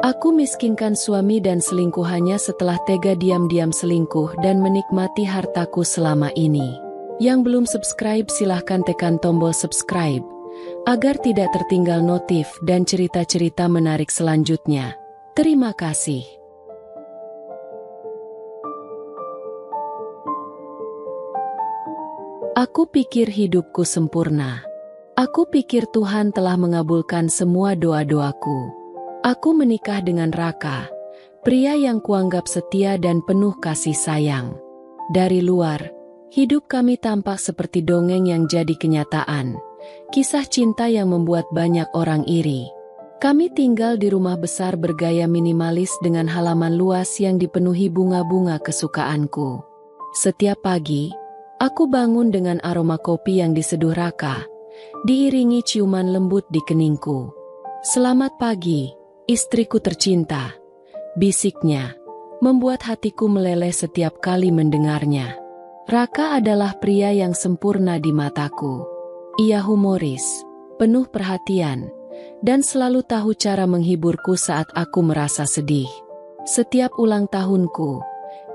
Aku miskinkan suami dan selingkuhannya setelah tega diam-diam selingkuh dan menikmati hartaku selama ini. Yang belum subscribe silahkan tekan tombol subscribe, agar tidak tertinggal notif dan cerita-cerita menarik selanjutnya. Terima kasih. Aku pikir hidupku sempurna. Aku pikir Tuhan telah mengabulkan semua doa-doaku. Aku menikah dengan Raka, pria yang kuanggap setia dan penuh kasih sayang. Dari luar, hidup kami tampak seperti dongeng yang jadi kenyataan, kisah cinta yang membuat banyak orang iri. Kami tinggal di rumah besar bergaya minimalis dengan halaman luas yang dipenuhi bunga-bunga kesukaanku. Setiap pagi, aku bangun dengan aroma kopi yang diseduh Raka, diiringi ciuman lembut di keningku. "Selamat pagi, istriku tercinta," bisiknya, membuat hatiku meleleh setiap kali mendengarnya. Raka adalah pria yang sempurna di mataku. Ia humoris, penuh perhatian, dan selalu tahu cara menghiburku saat aku merasa sedih. Setiap ulang tahunku,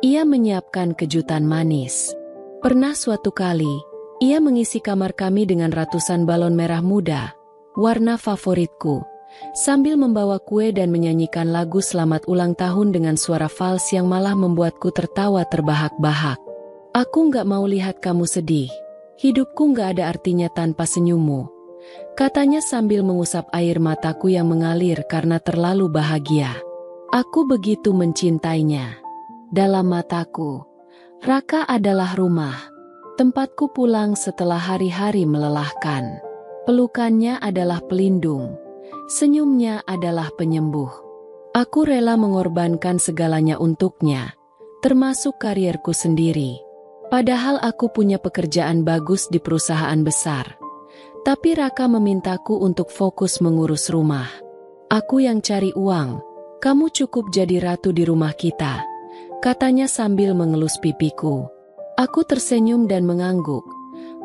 ia menyiapkan kejutan manis. Pernah suatu kali, ia mengisi kamar kami dengan ratusan balon merah muda, warna favoritku, sambil membawa kue dan menyanyikan lagu selamat ulang tahun dengan suara fals yang malah membuatku tertawa terbahak-bahak. "Aku nggak mau lihat kamu sedih. Hidupku nggak ada artinya tanpa senyummu," katanya sambil mengusap air mataku yang mengalir karena terlalu bahagia. Aku begitu mencintainya. Dalam mataku, Raka adalah rumah, tempatku pulang setelah hari-hari melelahkan. Pelukannya adalah pelindung, senyumnya adalah penyembuh. Aku rela mengorbankan segalanya untuknya, termasuk karierku sendiri. Padahal aku punya pekerjaan bagus di perusahaan besar. Tapi Raka memintaku untuk fokus mengurus rumah. "Aku yang cari uang, kamu cukup jadi ratu di rumah kita," katanya sambil mengelus pipiku. Aku tersenyum dan mengangguk,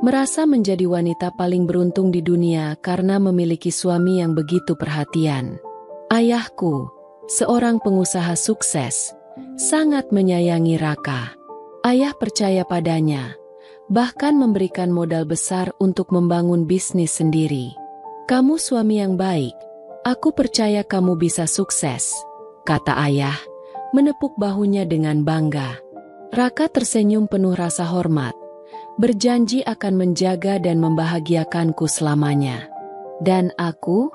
merasa menjadi wanita paling beruntung di dunia karena memiliki suami yang begitu perhatian. Ayahku, seorang pengusaha sukses, sangat menyayangi Raka. Ayah percaya padanya, bahkan memberikan modal besar untuk membangun bisnis sendiri. "Kamu suami yang baik, aku percaya kamu bisa sukses," kata ayah, menepuk bahunya dengan bangga. Raka tersenyum penuh rasa hormat, berjanji akan menjaga dan membahagiakanku selamanya. Dan aku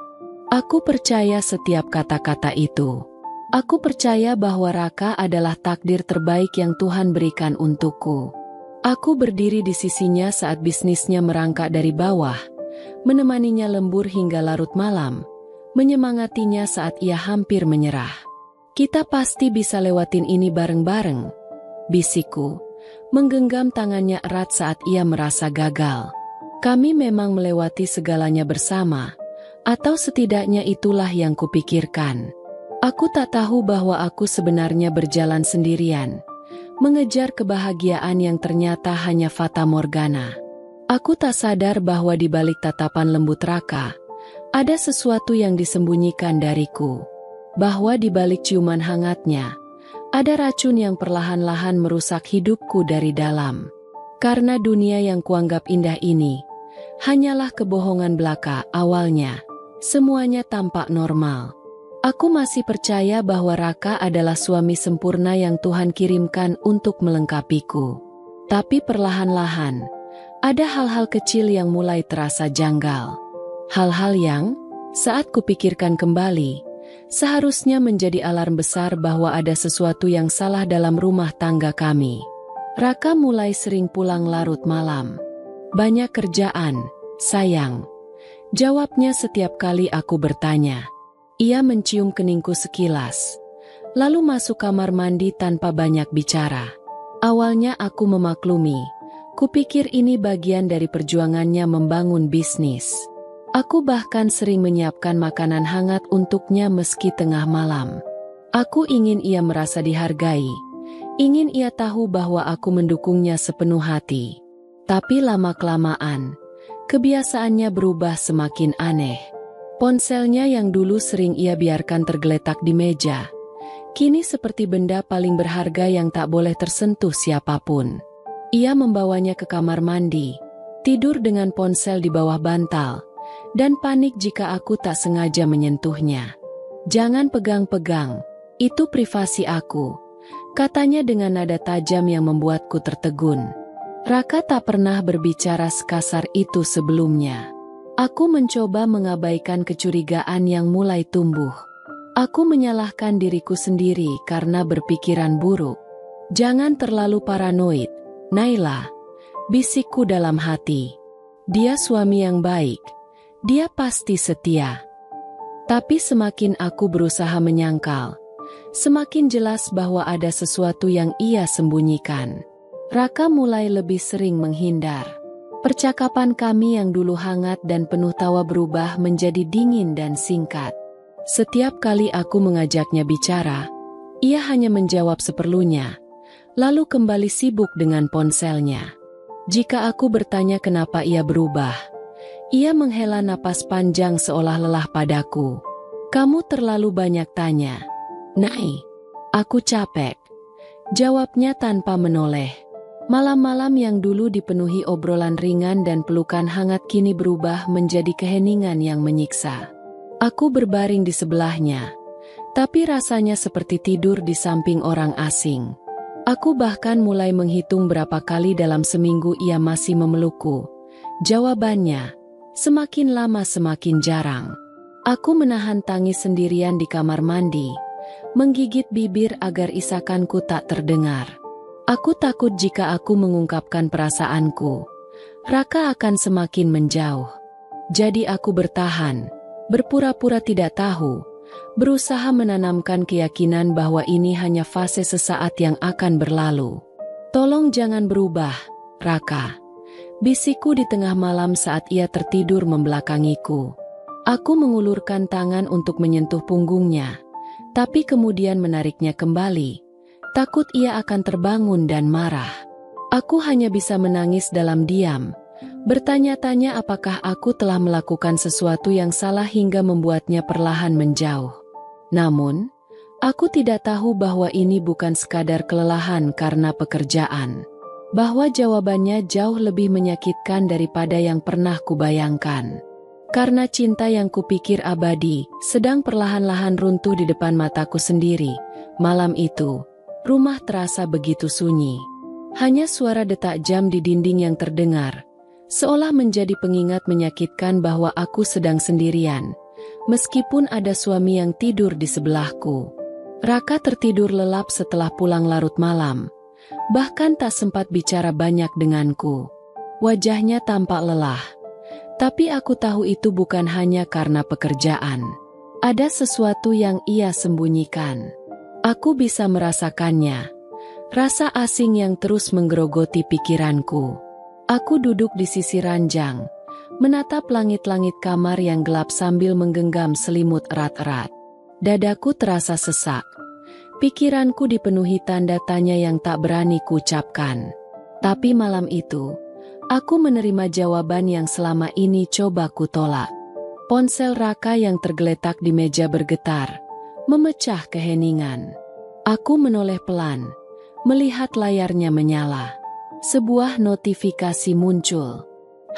percaya setiap kata-kata itu. Aku percaya bahwa Raka adalah takdir terbaik yang Tuhan berikan untukku. Aku berdiri di sisinya saat bisnisnya merangkak dari bawah, menemaninya lembur hingga larut malam, menyemangatinya saat ia hampir menyerah. "Kita pasti bisa lewatin ini bareng-bareng," bisikku, menggenggam tangannya erat saat ia merasa gagal. "Kami memang melewati segalanya bersama, atau setidaknya itulah yang kupikirkan." Aku tak tahu bahwa aku sebenarnya berjalan sendirian, mengejar kebahagiaan yang ternyata hanya fata morgana. Aku tak sadar bahwa di balik tatapan lembut Raka, ada sesuatu yang disembunyikan dariku. Bahwa di balik ciuman hangatnya, ada racun yang perlahan-lahan merusak hidupku dari dalam. Karena dunia yang kuanggap indah ini, hanyalah kebohongan belaka awalnya. Semuanya tampak normal. Aku masih percaya bahwa Raka adalah suami sempurna yang Tuhan kirimkan untuk melengkapiku. Tapi perlahan-lahan, ada hal-hal kecil yang mulai terasa janggal. Hal-hal yang, saat kupikirkan kembali, seharusnya menjadi alarm besar bahwa ada sesuatu yang salah dalam rumah tangga kami. Raka mulai sering pulang larut malam. "Banyak kerjaan, sayang," jawabnya setiap kali aku bertanya. Ia mencium keningku sekilas, lalu masuk kamar mandi tanpa banyak bicara. Awalnya aku memaklumi, kupikir ini bagian dari perjuangannya membangun bisnis. Aku bahkan sering menyiapkan makanan hangat untuknya meski tengah malam. Aku ingin ia merasa dihargai, ingin ia tahu bahwa aku mendukungnya sepenuh hati. Tapi lama-kelamaan, kebiasaannya berubah semakin aneh. Ponselnya yang dulu sering ia biarkan tergeletak di meja, kini seperti benda paling berharga yang tak boleh tersentuh siapapun. Ia membawanya ke kamar mandi, tidur dengan ponsel di bawah bantal, dan panik jika aku tak sengaja menyentuhnya. "Jangan pegang-pegang, itu privasi aku," katanya dengan nada tajam yang membuatku tertegun. Raka tak pernah berbicara sekasar itu sebelumnya. Aku mencoba mengabaikan kecurigaan yang mulai tumbuh. Aku menyalahkan diriku sendiri karena berpikiran buruk. "Jangan terlalu paranoid, Naila," bisikku dalam hati. "Dia suami yang baik. Dia pasti setia." Tapi semakin aku berusaha menyangkal, semakin jelas bahwa ada sesuatu yang ia sembunyikan. Raka mulai lebih sering menghindar. Percakapan kami yang dulu hangat dan penuh tawa berubah menjadi dingin dan singkat. Setiap kali aku mengajaknya bicara, ia hanya menjawab seperlunya, lalu kembali sibuk dengan ponselnya. Jika aku bertanya kenapa ia berubah, ia menghela napas panjang seolah lelah padaku. "Kamu terlalu banyak tanya, Nai. Aku capek," jawabnya tanpa menoleh. Malam-malam yang dulu dipenuhi obrolan ringan dan pelukan hangat kini berubah menjadi keheningan yang menyiksa. Aku berbaring di sebelahnya, tapi rasanya seperti tidur di samping orang asing. Aku bahkan mulai menghitung berapa kali dalam seminggu ia masih memelukku. Jawabannya, semakin lama semakin jarang. Aku menahan tangis sendirian di kamar mandi, menggigit bibir agar isakanku tak terdengar. Aku takut jika aku mengungkapkan perasaanku, Raka akan semakin menjauh. Jadi aku bertahan, berpura-pura tidak tahu, berusaha menanamkan keyakinan bahwa ini hanya fase sesaat yang akan berlalu. "Tolong jangan berubah, Raka," bisikku di tengah malam saat ia tertidur membelakangiku. Aku mengulurkan tangan untuk menyentuh punggungnya, tapi kemudian menariknya kembali, takut ia akan terbangun dan marah. Aku hanya bisa menangis dalam diam, bertanya-tanya apakah aku telah melakukan sesuatu yang salah hingga membuatnya perlahan menjauh. Namun, aku tidak tahu bahwa ini bukan sekadar kelelahan karena pekerjaan, bahwa jawabannya jauh lebih menyakitkan daripada yang pernah kubayangkan. Karena cinta yang kupikir abadi, sedang perlahan-lahan runtuh di depan mataku sendiri. Malam itu, rumah terasa begitu sunyi. Hanya suara detak jam di dinding yang terdengar, seolah menjadi pengingat menyakitkan bahwa aku sedang sendirian, meskipun ada suami yang tidur di sebelahku. Raka tertidur lelap setelah pulang larut malam, bahkan tak sempat bicara banyak denganku. Wajahnya tampak lelah, tapi aku tahu itu bukan hanya karena pekerjaan. Ada sesuatu yang ia sembunyikan. Aku bisa merasakannya. Rasa asing yang terus menggerogoti pikiranku. Aku duduk di sisi ranjang, menatap langit-langit kamar yang gelap sambil menggenggam selimut erat-erat. Dadaku terasa sesak. Pikiranku dipenuhi tanda tanya yang tak berani kuucapkan. Tapi malam itu, aku menerima jawaban yang selama ini coba kutolak. Ponsel Raka yang tergeletak di meja bergetar, memecah keheningan. Aku menoleh pelan, melihat layarnya menyala. Sebuah notifikasi muncul.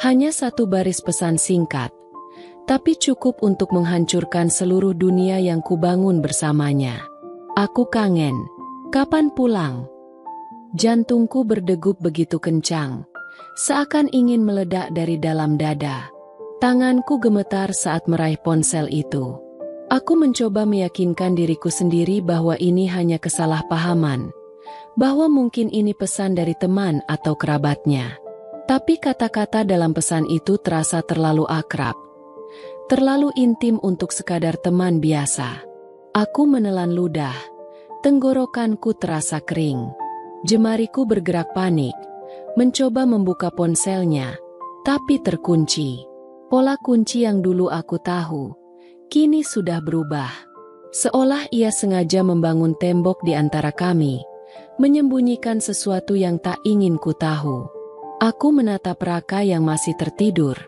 Hanya satu baris pesan singkat, tapi cukup untuk menghancurkan seluruh dunia yang kubangun bersamanya. "Aku kangen. Kapan pulang?" Jantungku berdegup begitu kencang, seakan ingin meledak dari dalam dada. Tanganku gemetar saat meraih ponsel itu. Aku mencoba meyakinkan diriku sendiri bahwa ini hanya kesalahpahaman, bahwa mungkin ini pesan dari teman atau kerabatnya. Tapi kata-kata dalam pesan itu terasa terlalu akrab, terlalu intim untuk sekadar teman biasa. Aku menelan ludah, tenggorokanku terasa kering. Jemariku bergerak panik, mencoba membuka ponselnya, tapi terkunci. Pola kunci yang dulu aku tahu, kini sudah berubah. Seolah ia sengaja membangun tembok di antara kami, menyembunyikan sesuatu yang tak ingin ku tahu. Aku menatap Raka yang masih tertidur,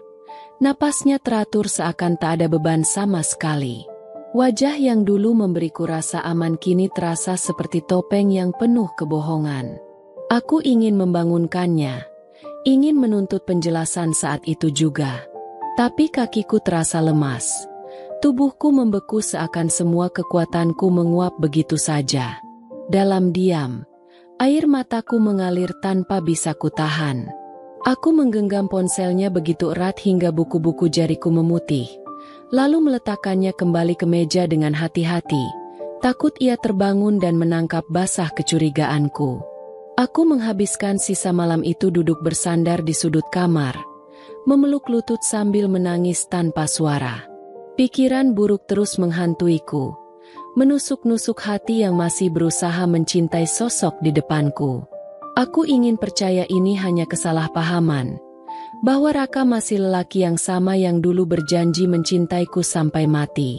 Napasnya teratur seakan tak ada beban sama sekali. Wajah yang dulu memberiku rasa aman kini terasa seperti topeng yang penuh kebohongan. Aku ingin membangunkannya, ingin menuntut penjelasan saat itu juga. Tapi kakiku terasa lemas. Tubuhku membeku seakan semua kekuatanku menguap begitu saja. Dalam diam, air mataku mengalir tanpa bisa kutahan. Aku menggenggam ponselnya begitu erat hingga buku-buku jariku memutih, lalu meletakkannya kembali ke meja dengan hati-hati, takut ia terbangun dan menangkap basah kecurigaanku. Aku menghabiskan sisa malam itu duduk bersandar di sudut kamar, memeluk lutut sambil menangis tanpa suara. Pikiran buruk terus menghantuiku, menusuk-nusuk hati yang masih berusaha mencintai sosok di depanku. Aku ingin percaya ini hanya kesalahpahaman, bahwa Raka masih lelaki yang sama yang dulu berjanji mencintaiku sampai mati.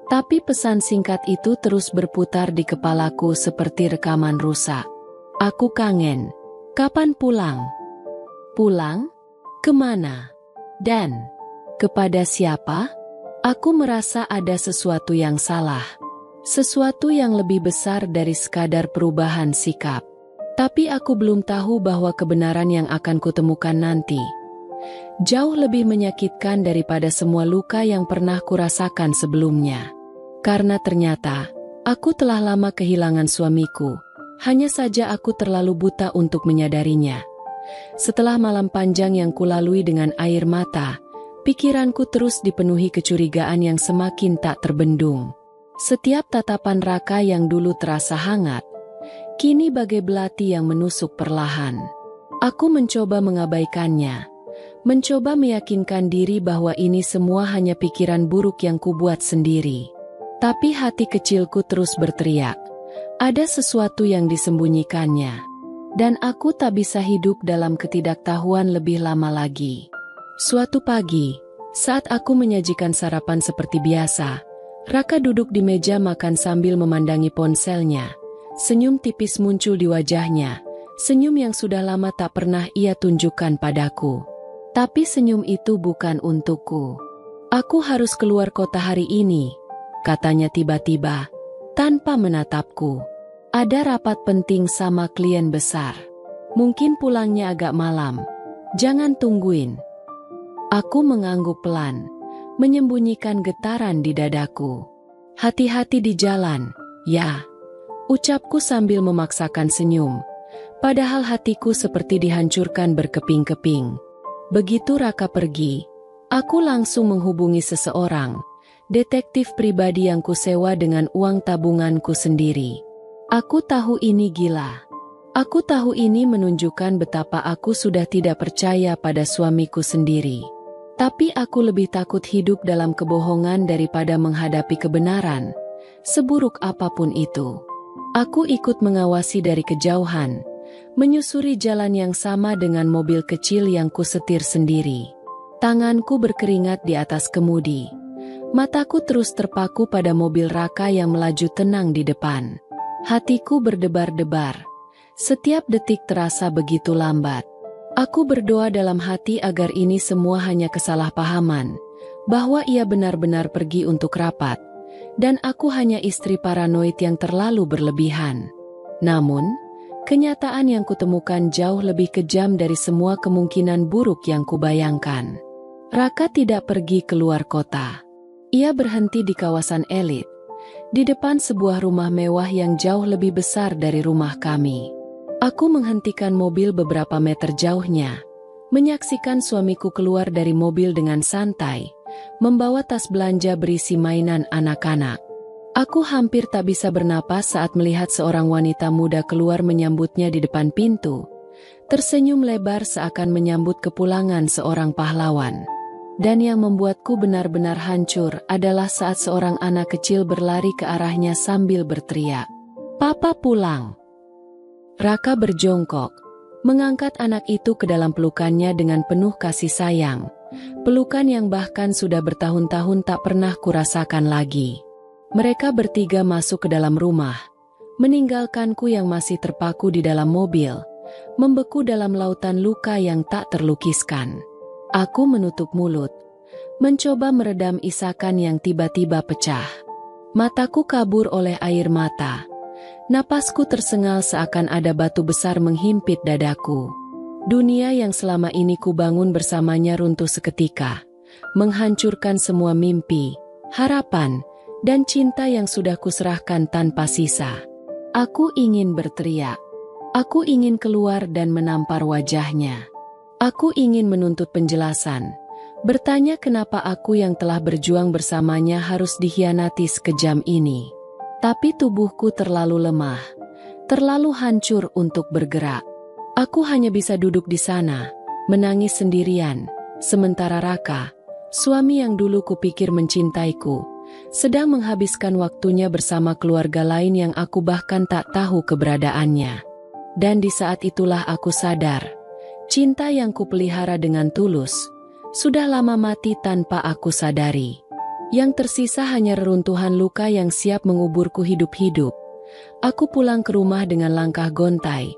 Tapi pesan singkat itu terus berputar di kepalaku seperti rekaman rusak. Aku kangen. Kapan pulang? Pulang? Kemana? Dan kepada siapa? Aku merasa ada sesuatu yang salah. Sesuatu yang lebih besar dari sekadar perubahan sikap. Tapi aku belum tahu bahwa kebenaran yang akan kutemukan nanti jauh lebih menyakitkan daripada semua luka yang pernah kurasakan sebelumnya. Karena ternyata, aku telah lama kehilangan suamiku. Hanya saja aku terlalu buta untuk menyadarinya. Setelah malam panjang yang kulalui dengan air mata, pikiranku terus dipenuhi kecurigaan yang semakin tak terbendung. Setiap tatapan Raka yang dulu terasa hangat, kini bagai belati yang menusuk perlahan. Aku mencoba mengabaikannya, mencoba meyakinkan diri bahwa ini semua hanya pikiran buruk yang kubuat sendiri. Tapi hati kecilku terus berteriak, ada sesuatu yang disembunyikannya, dan aku tak bisa hidup dalam ketidaktahuan lebih lama lagi. Suatu pagi, saat aku menyajikan sarapan seperti biasa, Raka duduk di meja makan sambil memandangi ponselnya. Senyum tipis muncul di wajahnya, senyum yang sudah lama tak pernah ia tunjukkan padaku. Tapi senyum itu bukan untukku. Aku harus keluar kota hari ini, katanya tiba-tiba, tanpa menatapku. Ada rapat penting sama klien besar. Mungkin pulangnya agak malam. Jangan tungguin. Aku mengangguk pelan, menyembunyikan getaran di dadaku. Hati-hati di jalan, ya. Ucapku sambil memaksakan senyum, padahal hatiku seperti dihancurkan berkeping-keping. Begitu Raka pergi, aku langsung menghubungi seseorang, detektif pribadi yang kusewa dengan uang tabunganku sendiri. Aku tahu ini gila. Aku tahu ini menunjukkan betapa aku sudah tidak percaya pada suamiku sendiri. Tapi aku lebih takut hidup dalam kebohongan daripada menghadapi kebenaran, seburuk apapun itu. Aku ikut mengawasi dari kejauhan, menyusuri jalan yang sama dengan mobil kecil yang kusetir sendiri. Tanganku berkeringat di atas kemudi. Mataku terus terpaku pada mobil Raka yang melaju tenang di depan. Hatiku berdebar-debar. Setiap detik terasa begitu lambat. Aku berdoa dalam hati agar ini semua hanya kesalahpahaman, bahwa ia benar-benar pergi untuk rapat. Dan aku hanya istri paranoid yang terlalu berlebihan. Namun, kenyataan yang kutemukan jauh lebih kejam dari semua kemungkinan buruk yang kubayangkan. Raka tidak pergi keluar kota. Ia berhenti di kawasan elit, di depan sebuah rumah mewah yang jauh lebih besar dari rumah kami. Aku menghentikan mobil beberapa meter jauhnya, menyaksikan suamiku keluar dari mobil dengan santai, membawa tas belanja berisi mainan anak-anak. Aku hampir tak bisa bernapas saat melihat seorang wanita muda keluar menyambutnya di depan pintu, tersenyum lebar seakan menyambut kepulangan seorang pahlawan. Dan yang membuatku benar-benar hancur adalah saat seorang anak kecil berlari ke arahnya sambil berteriak, "Papa pulang!" Raka berjongkok, mengangkat anak itu ke dalam pelukannya dengan penuh kasih sayang. Pelukan yang bahkan sudah bertahun-tahun tak pernah kurasakan lagi. Mereka bertiga masuk ke dalam rumah, meninggalkanku yang masih terpaku di dalam mobil, membeku dalam lautan luka yang tak terlukiskan. Aku menutup mulut, mencoba meredam isakan yang tiba-tiba pecah. Mataku kabur oleh air mata. Napasku tersengal seakan ada batu besar menghimpit dadaku. Dunia yang selama ini kubangun bersamanya runtuh seketika, menghancurkan semua mimpi, harapan, dan cinta yang sudah kuserahkan tanpa sisa. Aku ingin berteriak. Aku ingin keluar dan menampar wajahnya. Aku ingin menuntut penjelasan. Bertanya kenapa aku yang telah berjuang bersamanya harus dikhianati sekejam ini. Tapi tubuhku terlalu lemah, terlalu hancur untuk bergerak. Aku hanya bisa duduk di sana, menangis sendirian, sementara Raka, suami yang dulu kupikir mencintaiku, sedang menghabiskan waktunya bersama keluarga lain yang aku bahkan tak tahu keberadaannya. Dan di saat itulah aku sadar, cinta yang kupelihara dengan tulus sudah lama mati tanpa aku sadari. Yang tersisa hanya reruntuhan luka yang siap menguburku hidup-hidup. Aku pulang ke rumah dengan langkah gontai.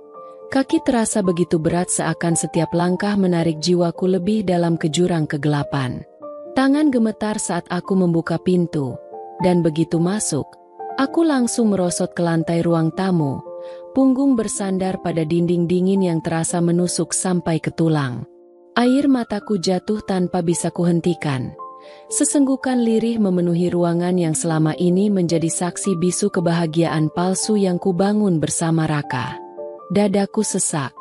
Kaki terasa begitu berat seakan setiap langkah menarik jiwaku lebih dalam ke jurang kegelapan. Tangan gemetar saat aku membuka pintu. Dan begitu masuk, aku langsung merosot ke lantai ruang tamu. Punggung bersandar pada dinding dingin yang terasa menusuk sampai ke tulang. Air mataku jatuh tanpa bisa kuhentikan. Sesenggukan lirih memenuhi ruangan yang selama ini menjadi saksi bisu kebahagiaan palsu yang kubangun bersama Raka. Dadaku sesak,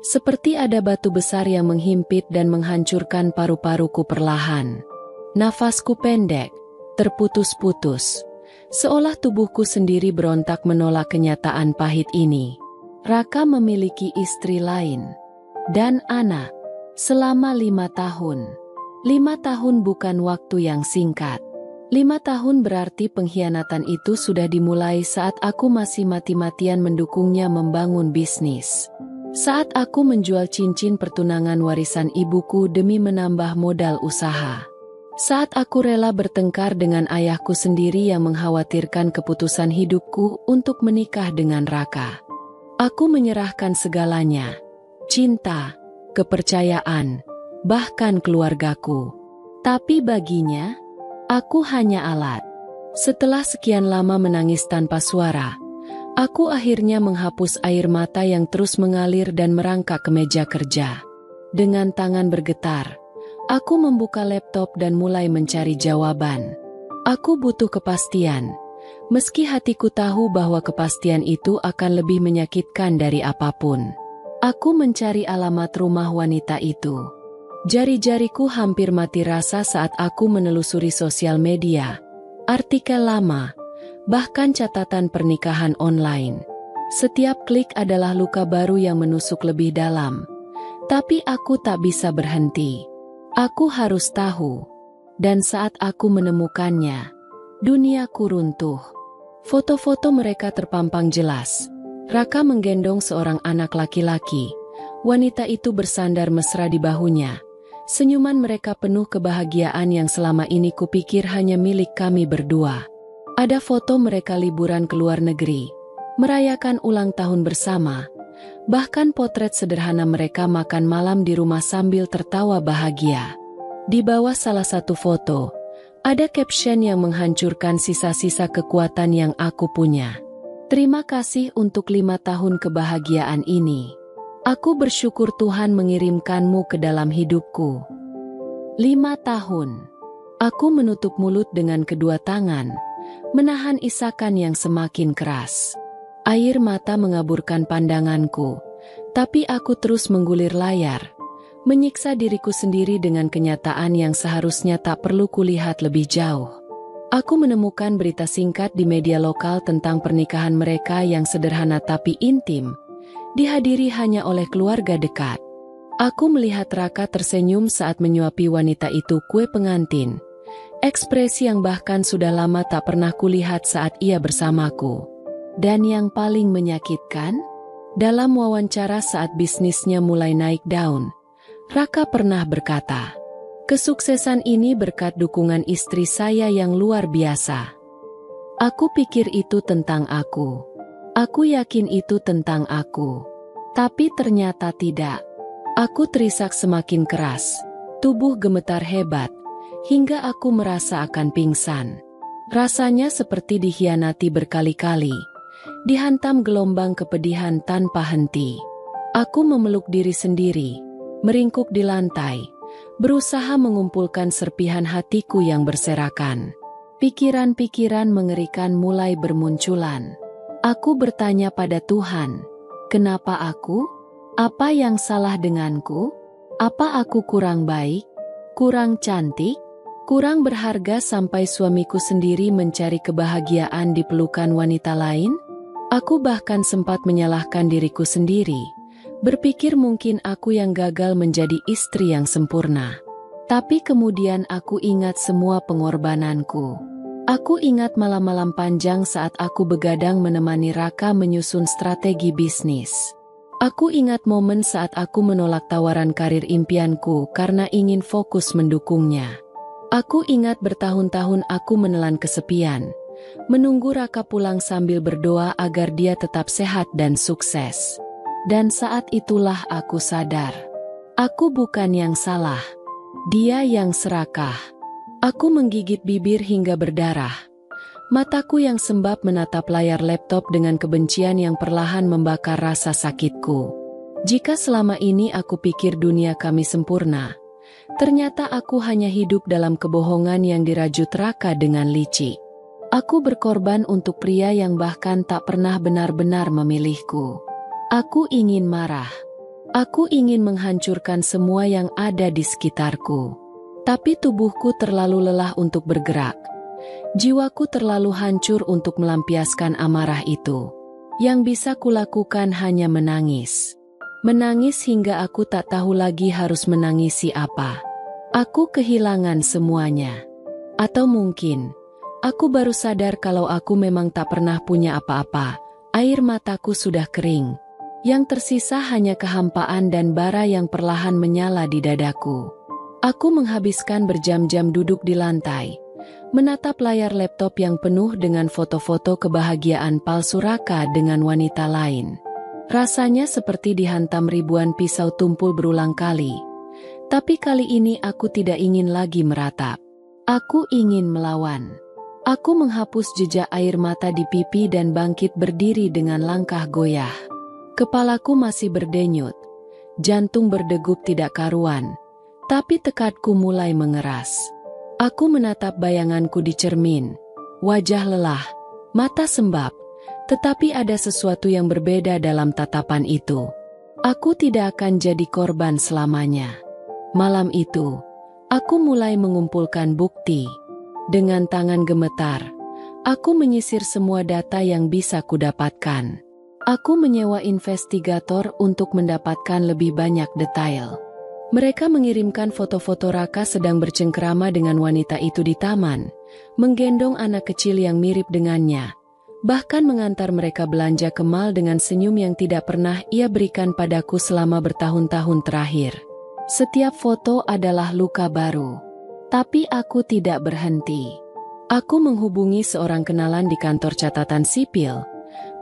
seperti ada batu besar yang menghimpit dan menghancurkan paru-paruku perlahan. Nafasku pendek, terputus-putus, seolah tubuhku sendiri berontak menolak kenyataan pahit ini. Raka memiliki istri lain dan anak. Selama 5 tahun. 5 tahun bukan waktu yang singkat. 5 tahun berarti pengkhianatan itu sudah dimulai saat aku masih mati-matian mendukungnya membangun bisnis. Saat aku menjual cincin pertunangan warisan ibuku demi menambah modal usaha. Saat aku rela bertengkar dengan ayahku sendiri yang mengkhawatirkan keputusan hidupku untuk menikah dengan Raka. Aku menyerahkan segalanya. Cinta, kepercayaan, bahkan keluargaku. Tapi baginya, aku hanya alat. Setelah sekian lama menangis tanpa suara, aku akhirnya menghapus air mata yang terus mengalir dan merangkak ke meja kerja. Dengan tangan bergetar, aku membuka laptop dan mulai mencari jawaban. Aku butuh kepastian, meski hatiku tahu bahwa kepastian itu akan lebih menyakitkan dari apapun. Aku mencari alamat rumah wanita itu. Jari-jariku hampir mati rasa saat aku menelusuri sosial media, artikel lama, bahkan catatan pernikahan online. Setiap klik adalah luka baru yang menusuk lebih dalam. Tapi aku tak bisa berhenti. Aku harus tahu. Dan saat aku menemukannya, duniaku runtuh. Foto-foto mereka terpampang jelas. Raka menggendong seorang anak laki-laki. Wanita itu bersandar mesra di bahunya. Senyuman mereka penuh kebahagiaan yang selama ini kupikir hanya milik kami berdua. Ada foto mereka liburan ke luar negeri, merayakan ulang tahun bersama. Bahkan potret sederhana mereka makan malam di rumah sambil tertawa bahagia. Di bawah salah satu foto, ada caption yang menghancurkan sisa-sisa kekuatan yang aku punya. Terima kasih untuk 5 tahun kebahagiaan ini. Aku bersyukur Tuhan mengirimkanmu ke dalam hidupku. 5 tahun. Aku menutup mulut dengan kedua tangan, menahan isakan yang semakin keras. Air mata mengaburkan pandanganku, tapi aku terus menggulir layar, menyiksa diriku sendiri dengan kenyataan yang seharusnya tak perlu kulihat lebih jauh. Aku menemukan berita singkat di media lokal tentang pernikahan mereka yang sederhana tapi intim, dihadiri hanya oleh keluarga dekat. Aku melihat Raka tersenyum saat menyuapi wanita itu kue pengantin, ekspresi yang bahkan sudah lama tak pernah kulihat saat ia bersamaku. Dan yang paling menyakitkan, dalam wawancara saat bisnisnya mulai naik daun, Raka pernah berkata, "Kesuksesan ini berkat dukungan istri saya yang luar biasa." Aku pikir itu tentang aku. Aku yakin itu tentang aku. Tapi ternyata tidak. Aku terisak semakin keras. Tubuh gemetar hebat. hingga aku merasa akan pingsan. Rasanya seperti dikhianati berkali-kali, dihantam gelombang kepedihan tanpa henti. Aku memeluk diri sendiri, meringkuk di lantai, berusaha mengumpulkan serpihan hatiku yang berserakan. Pikiran-pikiran mengerikan mulai bermunculan. Aku bertanya pada Tuhan, kenapa aku? Apa yang salah denganku? Apa aku kurang baik? Kurang cantik? Kurang berharga sampai suamiku sendiri mencari kebahagiaan di pelukan wanita lain? Aku bahkan sempat menyalahkan diriku sendiri, berpikir mungkin aku yang gagal menjadi istri yang sempurna. Tapi kemudian aku ingat semua pengorbananku. Aku ingat malam-malam panjang saat aku begadang menemani Raka menyusun strategi bisnis. Aku ingat momen saat aku menolak tawaran karir impianku karena ingin fokus mendukungnya. Aku ingat bertahun-tahun aku menelan kesepian, menunggu Raka pulang sambil berdoa agar dia tetap sehat dan sukses. Dan saat itulah aku sadar, aku bukan yang salah, dia yang serakah. Aku menggigit bibir hingga berdarah. Mataku yang sembab menatap layar laptop dengan kebencian yang perlahan membakar rasa sakitku. Jika selama ini aku pikir dunia kami sempurna, ternyata aku hanya hidup dalam kebohongan yang dirajut Raka dengan licik. Aku berkorban untuk pria yang bahkan tak pernah benar-benar memilihku. Aku ingin marah. Aku ingin menghancurkan semua yang ada di sekitarku. Tapi tubuhku terlalu lelah untuk bergerak. Jiwaku terlalu hancur untuk melampiaskan amarah itu. Yang bisa kulakukan hanya menangis. Menangis hingga aku tak tahu lagi harus menangisi apa. Aku kehilangan semuanya. Atau mungkin, aku baru sadar kalau aku memang tak pernah punya apa-apa. Air mataku sudah kering. Yang tersisa hanya kehampaan dan bara yang perlahan menyala di dadaku. Aku menghabiskan berjam-jam duduk di lantai, menatap layar laptop yang penuh dengan foto-foto kebahagiaan palsu Raka dengan wanita lain. Rasanya seperti dihantam ribuan pisau tumpul berulang kali. Tapi kali ini aku tidak ingin lagi meratap. Aku ingin melawan. Aku menghapus jejak air mata di pipi dan bangkit berdiri dengan langkah goyah. Kepalaku masih berdenyut, jantung berdegup tidak karuan. Tapi tekadku mulai mengeras. Aku menatap bayanganku di cermin, wajah lelah, mata sembab, tetapi ada sesuatu yang berbeda dalam tatapan itu. Aku tidak akan jadi korban selamanya. Malam itu, aku mulai mengumpulkan bukti. Dengan tangan gemetar, aku menyisir semua data yang bisa kudapatkan. Aku menyewa investigator untuk mendapatkan lebih banyak detail. Mereka mengirimkan foto-foto Raka sedang bercengkerama dengan wanita itu di taman, menggendong anak kecil yang mirip dengannya, bahkan mengantar mereka belanja ke mal dengan senyum yang tidak pernah ia berikan padaku selama bertahun-tahun terakhir. Setiap foto adalah luka baru. Tapi aku tidak berhenti. Aku menghubungi seorang kenalan di kantor catatan sipil,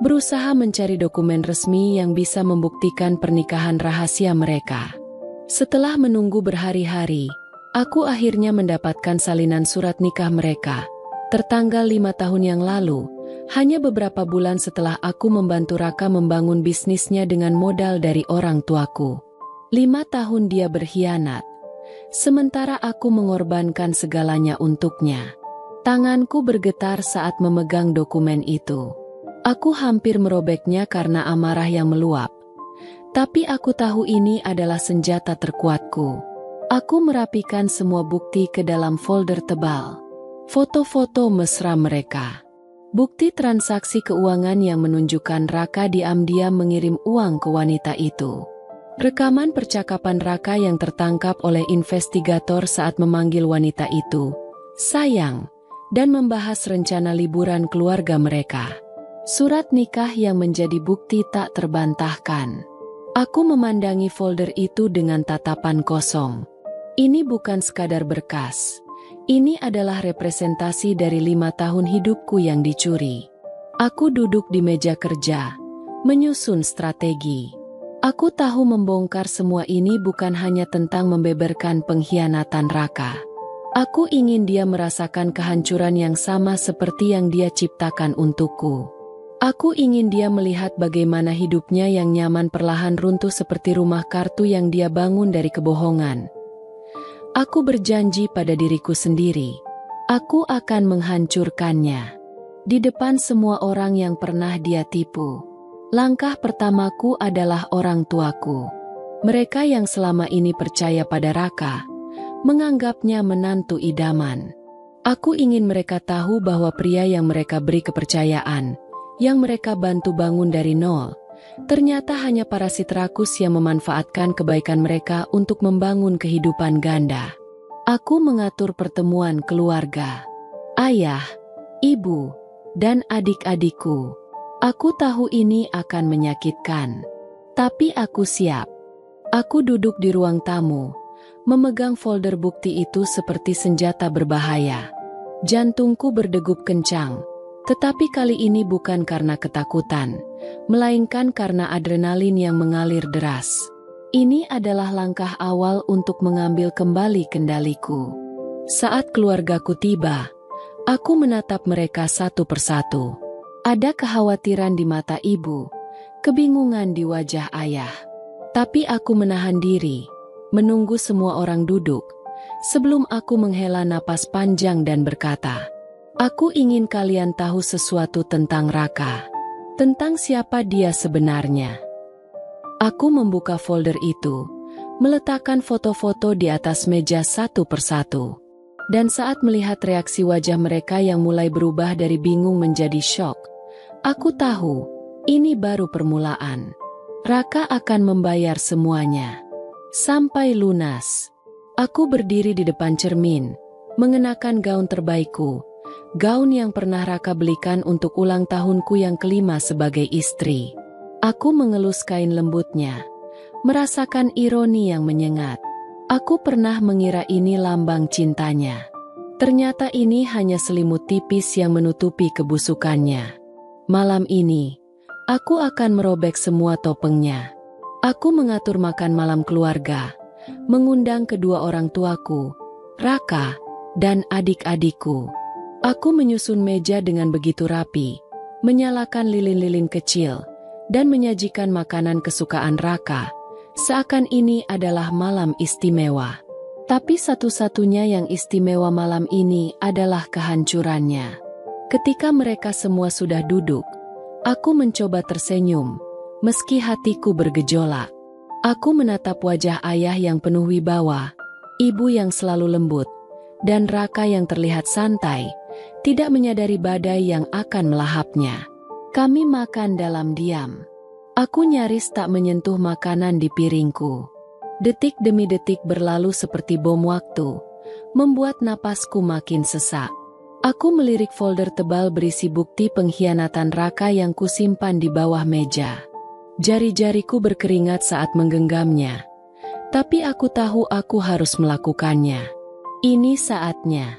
berusaha mencari dokumen resmi yang bisa membuktikan pernikahan rahasia mereka. Setelah menunggu berhari-hari, aku akhirnya mendapatkan salinan surat nikah mereka, tertanggal 5 tahun yang lalu, hanya beberapa bulan setelah aku membantu Raka membangun bisnisnya dengan modal dari orang tuaku. 5 tahun dia berkhianat, sementara aku mengorbankan segalanya untuknya. Tanganku bergetar saat memegang dokumen itu. Aku hampir merobeknya karena amarah yang meluap. Tapi aku tahu ini adalah senjata terkuatku. Aku merapikan semua bukti ke dalam folder tebal. Foto-foto mesra mereka. Bukti transaksi keuangan yang menunjukkan Raka diam-diam mengirim uang ke wanita itu. Rekaman percakapan Raka yang tertangkap oleh investigator saat memanggil wanita itu, sayang, dan membahas rencana liburan keluarga mereka. Surat nikah yang menjadi bukti tak terbantahkan. Aku memandangi folder itu dengan tatapan kosong. Ini bukan sekadar berkas. Ini adalah representasi dari 5 tahun hidupku yang dicuri. Aku duduk di meja kerja, menyusun strategi. Aku tahu membongkar semua ini bukan hanya tentang membeberkan pengkhianatan Raka. Aku ingin dia merasakan kehancuran yang sama seperti yang dia ciptakan untukku. Aku ingin dia melihat bagaimana hidupnya yang nyaman perlahan runtuh seperti rumah kartu yang dia bangun dari kebohongan. Aku berjanji pada diriku sendiri, aku akan menghancurkannya. Di depan semua orang yang pernah dia tipu. Langkah pertamaku adalah orang tuaku. Mereka yang selama ini percaya pada Raka, menganggapnya menantu idaman. Aku ingin mereka tahu bahwa pria yang mereka beri kepercayaan, yang mereka bantu bangun dari nol, ternyata hanya parasit rakus yang memanfaatkan kebaikan mereka untuk membangun kehidupan ganda. Aku mengatur pertemuan keluarga. Ayah, ibu, dan adik-adikku. Aku tahu ini akan menyakitkan. Tapi aku siap. Aku duduk di ruang tamu, memegang folder bukti itu seperti senjata berbahaya. Jantungku berdegup kencang. Tetapi kali ini bukan karena ketakutan, melainkan karena adrenalin yang mengalir deras. Ini adalah langkah awal untuk mengambil kembali kendaliku. Saat keluargaku tiba, aku menatap mereka satu persatu. Ada kekhawatiran di mata ibu, kebingungan di wajah ayah. Tapi aku menahan diri, menunggu semua orang duduk, sebelum aku menghela napas panjang dan berkata, "Aku ingin kalian tahu sesuatu tentang Raka, tentang siapa dia sebenarnya." Aku membuka folder itu, meletakkan foto-foto di atas meja satu persatu. Dan saat melihat reaksi wajah mereka yang mulai berubah dari bingung menjadi syok, aku tahu, ini baru permulaan. Raka akan membayar semuanya. Sampai lunas. Aku berdiri di depan cermin, mengenakan gaun terbaikku, gaun yang pernah Raka belikan untuk ulang tahunku yang kelima sebagai istri. Aku mengelus kain lembutnya, merasakan ironi yang menyengat. Aku pernah mengira ini lambang cintanya. Ternyata ini hanya selimut tipis yang menutupi kebusukannya. Malam ini, aku akan merobek semua topengnya. Aku mengatur makan malam keluarga, mengundang kedua orang tuaku, Raka, dan adik-adikku. Aku menyusun meja dengan begitu rapi, menyalakan lilin-lilin kecil, dan menyajikan makanan kesukaan Raka, seakan ini adalah malam istimewa. Tapi satu-satunya yang istimewa malam ini adalah kehancurannya. Ketika mereka semua sudah duduk, aku mencoba tersenyum, meski hatiku bergejolak. Aku menatap wajah ayah yang penuh wibawa, ibu yang selalu lembut, dan Raka yang terlihat santai, tidak menyadari badai yang akan melahapnya. Kami makan dalam diam. Aku nyaris tak menyentuh makanan di piringku. Detik demi detik berlalu seperti bom waktu, membuat napasku makin sesak. Aku melirik folder tebal berisi bukti pengkhianatan Raka yang kusimpan di bawah meja. Jari-jariku berkeringat saat menggenggamnya. Tapi aku tahu aku harus melakukannya. Ini saatnya.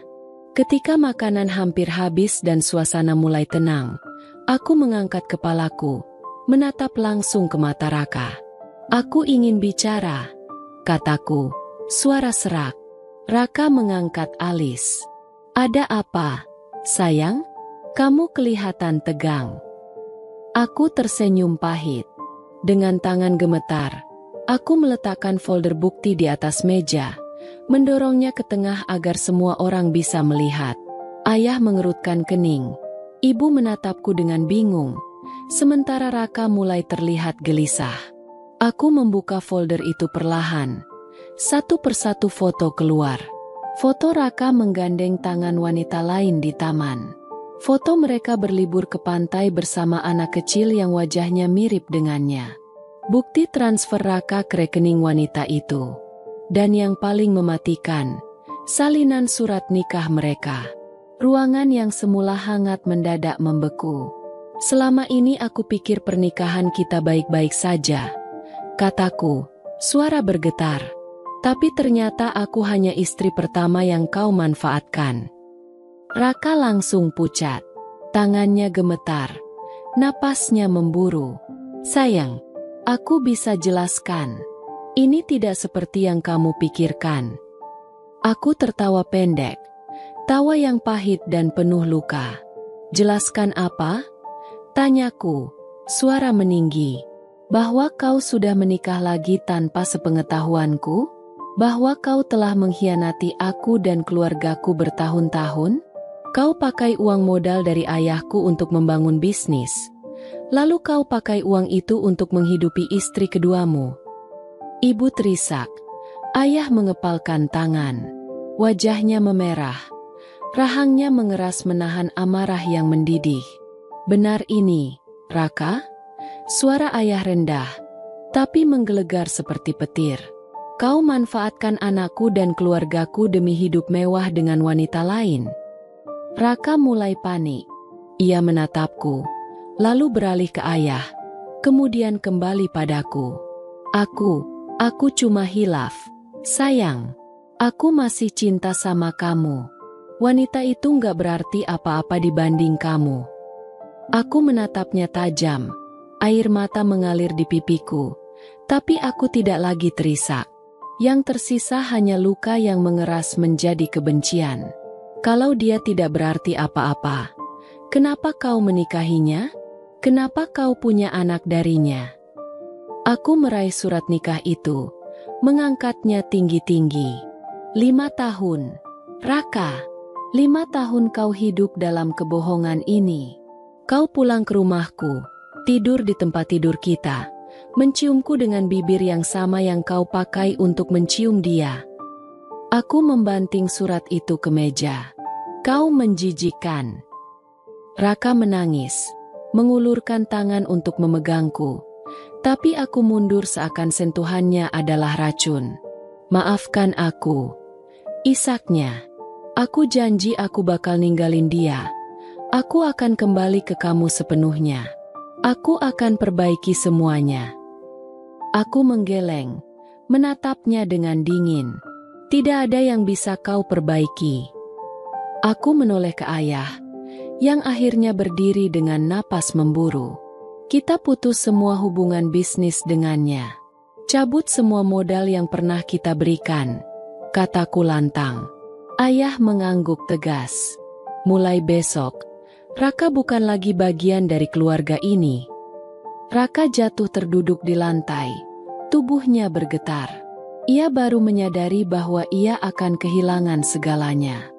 Ketika makanan hampir habis dan suasana mulai tenang, aku mengangkat kepalaku, menatap langsung ke mata Raka. "Aku ingin bicara," kataku, suara serak. Raka mengangkat alis. "Ada apa, sayang? Kamu kelihatan tegang." Aku tersenyum pahit. Dengan tangan gemetar, aku meletakkan folder bukti di atas meja, mendorongnya ke tengah agar semua orang bisa melihat. Ayah mengerutkan kening. Ibu menatapku dengan bingung, sementara Raka mulai terlihat gelisah. Aku membuka folder itu perlahan. Satu persatu foto keluar. Foto Raka menggandeng tangan wanita lain di taman. Foto mereka berlibur ke pantai bersama anak kecil yang wajahnya mirip dengannya. Bukti transfer Raka ke rekening wanita itu. Dan yang paling mematikan, salinan surat nikah mereka. Ruangan yang semula hangat mendadak membeku. "Selama ini aku pikir pernikahan kita baik-baik saja," kataku, suara bergetar. "Tapi ternyata aku hanya istri pertama yang kau manfaatkan." Raka langsung pucat. Tangannya gemetar. Napasnya memburu. "Sayang, aku bisa jelaskan. Ini tidak seperti yang kamu pikirkan." Aku tertawa pendek, tawa yang pahit dan penuh luka. Jelaskan apa? Tanyaku, suara meninggi. Bahwa kau sudah menikah lagi tanpa sepengetahuanku? Bahwa kau telah mengkhianati aku dan keluargaku bertahun-tahun? Kau pakai uang modal dari ayahku untuk membangun bisnis. Lalu kau pakai uang itu untuk menghidupi istri keduamu. Ibu terisak. Ayah mengepalkan tangan. Wajahnya memerah. Rahangnya mengeras menahan amarah yang mendidih. Benar ini, Raka? Suara ayah rendah, tapi menggelegar seperti petir. Kau manfaatkan anakku dan keluargaku demi hidup mewah dengan wanita lain. Raka mulai panik. Ia menatapku, lalu beralih ke ayah, kemudian kembali padaku. Aku cuma hilaf. Sayang, aku masih cinta sama kamu. Wanita itu nggak berarti apa-apa dibanding kamu. Aku menatapnya tajam. Air mata mengalir di pipiku, tapi aku tidak lagi terisak. Yang tersisa hanya luka yang mengeras menjadi kebencian. Kalau dia tidak berarti apa-apa, kenapa kau menikahinya? Kenapa kau punya anak darinya? Aku meraih surat nikah itu, mengangkatnya tinggi-tinggi. 5 tahun. Raka, 5 tahun kau hidup dalam kebohongan ini. Kau pulang ke rumahku, tidur di tempat tidur kita, menciumku dengan bibir yang sama yang kau pakai untuk mencium dia. Aku membanting surat itu ke meja. Kau menjijikkan. Raka menangis, mengulurkan tangan untuk memegangku, tapi aku mundur seakan sentuhannya adalah racun. Maafkan aku. Isaknya. Aku janji aku bakal ninggalin dia. Aku akan kembali ke kamu sepenuhnya. Aku akan perbaiki semuanya. Aku menggeleng, menatapnya dengan dingin. Tidak ada yang bisa kau perbaiki. Aku menoleh ke ayah, yang akhirnya berdiri dengan napas memburu. Kita putus semua hubungan bisnis dengannya. Cabut semua modal yang pernah kita berikan, kataku lantang. Ayah mengangguk tegas. Mulai besok, Raka bukan lagi bagian dari keluarga ini. Raka jatuh terduduk di lantai, tubuhnya bergetar. Ia baru menyadari bahwa ia akan kehilangan segalanya.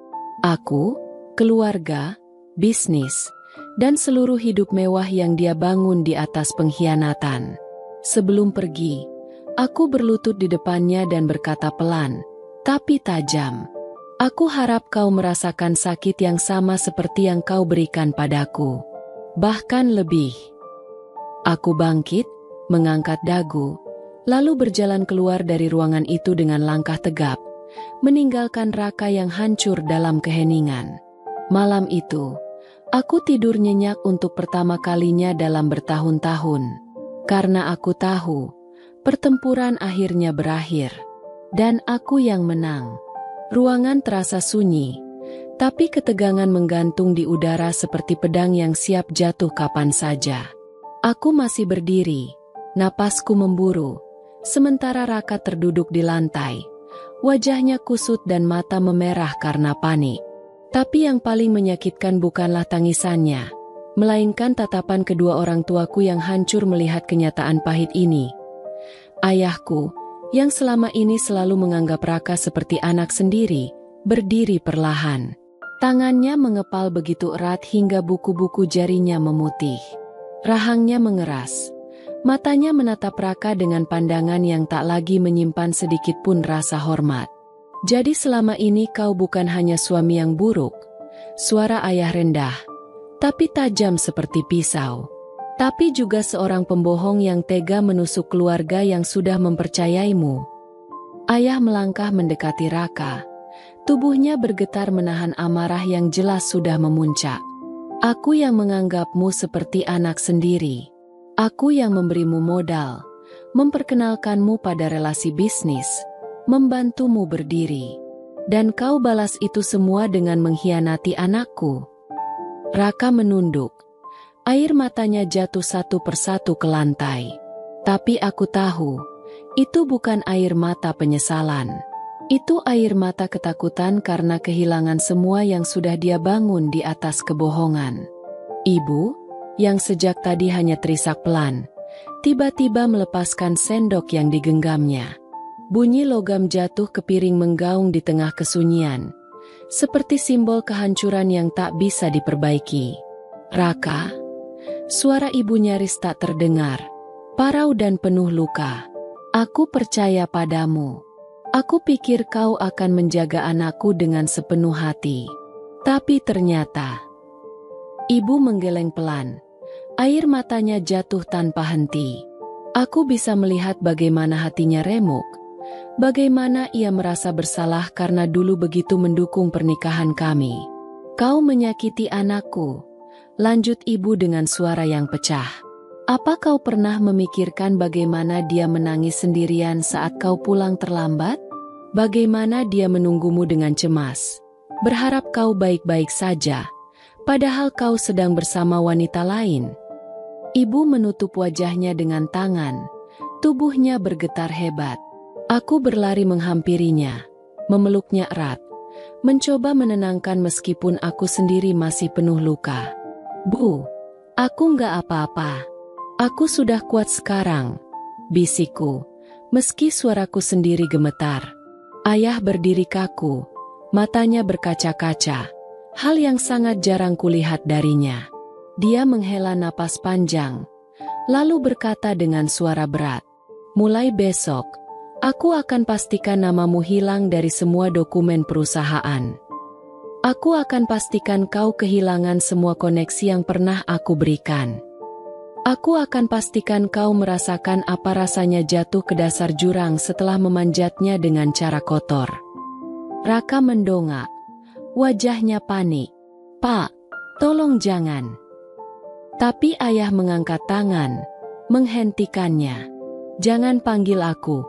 Aku, keluarga, bisnis, dan seluruh hidup mewah yang dia bangun di atas pengkhianatan. Sebelum pergi, aku berlutut di depannya dan berkata pelan, tapi tajam. Aku harap kau merasakan sakit yang sama seperti yang kau berikan padaku. Bahkan lebih. Aku bangkit, mengangkat dagu, lalu berjalan keluar dari ruangan itu dengan langkah tegap, meninggalkan Raka yang hancur dalam keheningan. Malam itu, aku tidur nyenyak untuk pertama kalinya dalam bertahun-tahun. Karena aku tahu, pertempuran akhirnya berakhir. Dan aku yang menang. Ruangan terasa sunyi, tapi ketegangan menggantung di udara seperti pedang yang siap jatuh kapan saja. Aku masih berdiri, napasku memburu, sementara Raka terduduk di lantai. Wajahnya kusut dan mata memerah karena panik. Tapi yang paling menyakitkan bukanlah tangisannya, melainkan tatapan kedua orang tuaku yang hancur melihat kenyataan pahit ini. Ayahku, yang selama ini selalu menganggap Raka seperti anak sendiri, berdiri perlahan. Tangannya mengepal begitu erat hingga buku-buku jarinya memutih. Rahangnya mengeras. Matanya menatap Raka dengan pandangan yang tak lagi menyimpan sedikit pun rasa hormat. Jadi selama ini kau bukan hanya suami yang buruk. Suara ayah rendah, tapi tajam seperti pisau. Tapi juga seorang pembohong yang tega menusuk keluarga yang sudah mempercayaimu. Ayah melangkah mendekati Raka. Tubuhnya bergetar menahan amarah yang jelas sudah memuncak. Aku yang menganggapmu seperti anak sendiri. Aku yang memberimu modal, memperkenalkanmu pada relasi bisnis, membantumu berdiri. Dan kau balas itu semua dengan mengkhianati anakku. Raka menunduk. Air matanya jatuh satu persatu ke lantai. Tapi aku tahu, itu bukan air mata penyesalan. Itu air mata ketakutan karena kehilangan semua yang sudah dia bangun di atas kebohongan. Ibu, yang sejak tadi hanya terisak pelan, tiba-tiba melepaskan sendok yang digenggamnya. Bunyi logam jatuh ke piring menggaung di tengah kesunyian, seperti simbol kehancuran yang tak bisa diperbaiki. "Raka?" Suara ibu nyaris tak terdengar, parau dan penuh luka. "Aku percaya padamu. Aku pikir kau akan menjaga anakku dengan sepenuh hati. Tapi ternyata..." Ibu menggeleng pelan. Air matanya jatuh tanpa henti. Aku bisa melihat bagaimana hatinya remuk. Bagaimana ia merasa bersalah karena dulu begitu mendukung pernikahan kami. "Kau menyakiti anakku," lanjut ibu dengan suara yang pecah. "Apa kau pernah memikirkan bagaimana dia menangis sendirian saat kau pulang terlambat? Bagaimana dia menunggumu dengan cemas, berharap kau baik-baik saja, padahal kau sedang bersama wanita lain?" Ibu menutup wajahnya dengan tangan, tubuhnya bergetar hebat. Aku berlari menghampirinya, memeluknya erat, mencoba menenangkan meskipun aku sendiri masih penuh luka. "Bu, aku nggak apa-apa. Aku sudah kuat sekarang," bisikku, meski suaraku sendiri gemetar. Ayah berdiri kaku, matanya berkaca-kaca, hal yang sangat jarang kulihat darinya. Dia menghela napas panjang, lalu berkata dengan suara berat, "Mulai besok, aku akan pastikan namamu hilang dari semua dokumen perusahaan. Aku akan pastikan kau kehilangan semua koneksi yang pernah aku berikan. Aku akan pastikan kau merasakan apa rasanya jatuh ke dasar jurang setelah memanjatnya dengan cara kotor." Raka mendongak, wajahnya panik. "Pak, tolong jangan." Tapi ayah mengangkat tangan, menghentikannya. "Jangan panggil aku,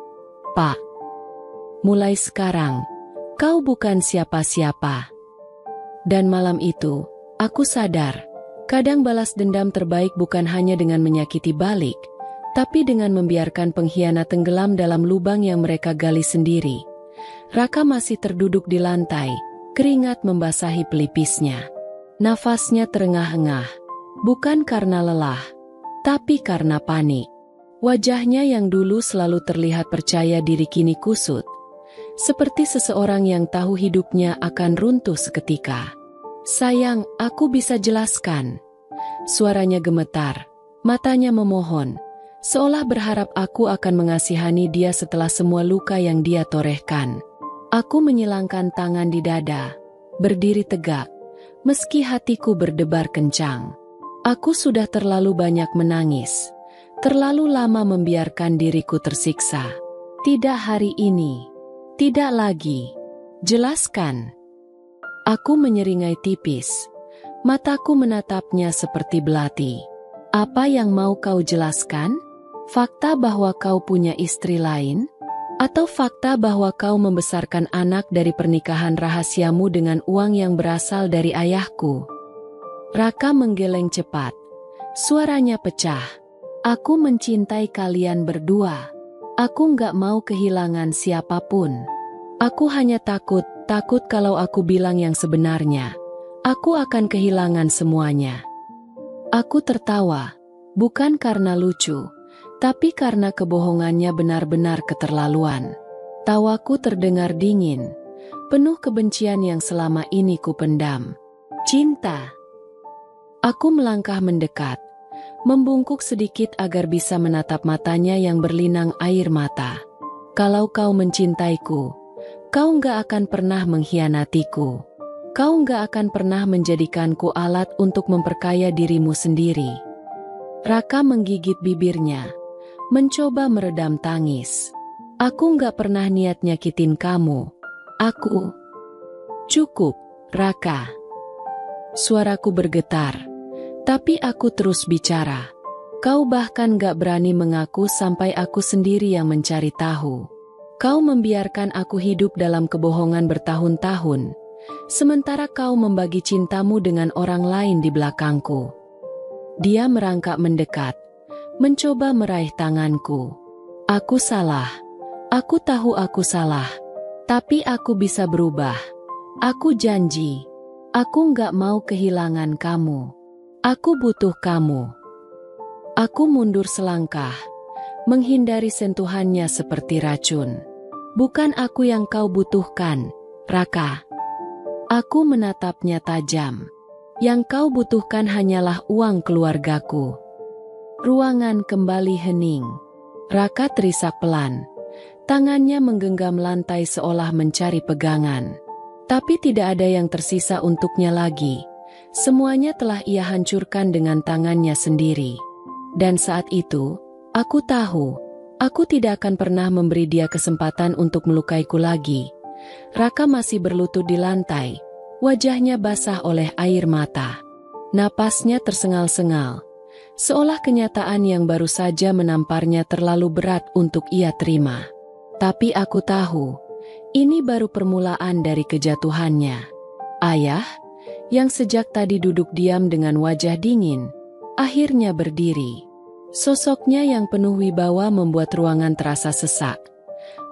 Pak. Mulai sekarang, kau bukan siapa-siapa." Dan malam itu, aku sadar, kadang balas dendam terbaik bukan hanya dengan menyakiti balik, tapi dengan membiarkan pengkhianat tenggelam dalam lubang yang mereka gali sendiri. Raka masih terduduk di lantai, keringat membasahi pelipisnya. Nafasnya terengah-engah, bukan karena lelah, tapi karena panik. Wajahnya yang dulu selalu terlihat percaya diri kini kusut, seperti seseorang yang tahu hidupnya akan runtuh seketika. "Sayang, aku bisa jelaskan." Suaranya gemetar, matanya memohon, seolah berharap aku akan mengasihani dia setelah semua luka yang dia torehkan. Aku menyilangkan tangan di dada, berdiri tegak, meski hatiku berdebar kencang. Aku sudah terlalu banyak menangis, terlalu lama membiarkan diriku tersiksa. "Tidak hari ini, tidak lagi. Jelaskan." Aku menyeringai tipis, mataku menatapnya seperti belati. "Apa yang mau kau jelaskan? Fakta bahwa kau punya istri lain? Atau fakta bahwa kau membesarkan anak dari pernikahan rahasiamu dengan uang yang berasal dari ayahku?" Raka menggeleng cepat, suaranya pecah. "Aku mencintai kalian berdua. Aku nggak mau kehilangan siapapun. Aku hanya takut kalau aku bilang yang sebenarnya, aku akan kehilangan semuanya." Aku tertawa, bukan karena lucu, tapi karena kebohongannya benar-benar keterlaluan. Tawaku terdengar dingin, penuh kebencian yang selama ini kupendam. "Cinta." Aku melangkah mendekat, membungkuk sedikit agar bisa menatap matanya yang berlinang air mata. "Kalau kau mencintaiku, kau nggak akan pernah mengkhianatiku. Kau nggak akan pernah menjadikanku alat untuk memperkaya dirimu sendiri." Raka menggigit bibirnya, mencoba meredam tangis. "Aku nggak pernah niat nyakitin kamu. Aku..." "Cukup, Raka." Suaraku bergetar, tapi aku terus bicara. "Kau bahkan gak berani mengaku sampai aku sendiri yang mencari tahu. Kau membiarkan aku hidup dalam kebohongan bertahun-tahun, sementara kau membagi cintamu dengan orang lain di belakangku." Dia merangkak mendekat, mencoba meraih tanganku. "Aku salah. Aku tahu aku salah. Tapi aku bisa berubah. Aku janji. Aku nggak mau kehilangan kamu. Aku butuh kamu. Aku mundur selangkah, menghindari sentuhannya seperti racun. Bukan aku yang kau butuhkan, Raka. Aku menatapnya tajam. Yang kau butuhkan hanyalah uang keluargaku. Ruangan kembali hening. Raka terisak pelan. Tangannya menggenggam lantai seolah mencari pegangan. Tapi tidak ada yang tersisa untuknya lagi. Semuanya telah ia hancurkan dengan tangannya sendiri. Dan saat itu, aku tahu, aku tidak akan pernah memberi dia kesempatan untuk melukaiku lagi. Raka masih berlutut di lantai. Wajahnya basah oleh air mata. Napasnya tersengal-sengal. Seolah kenyataan yang baru saja menamparnya terlalu berat untuk ia terima. Tapi aku tahu, ini baru permulaan dari kejatuhannya. Ayah, yang sejak tadi duduk diam dengan wajah dingin, akhirnya berdiri. Sosoknya yang penuh wibawa membuat ruangan terasa sesak.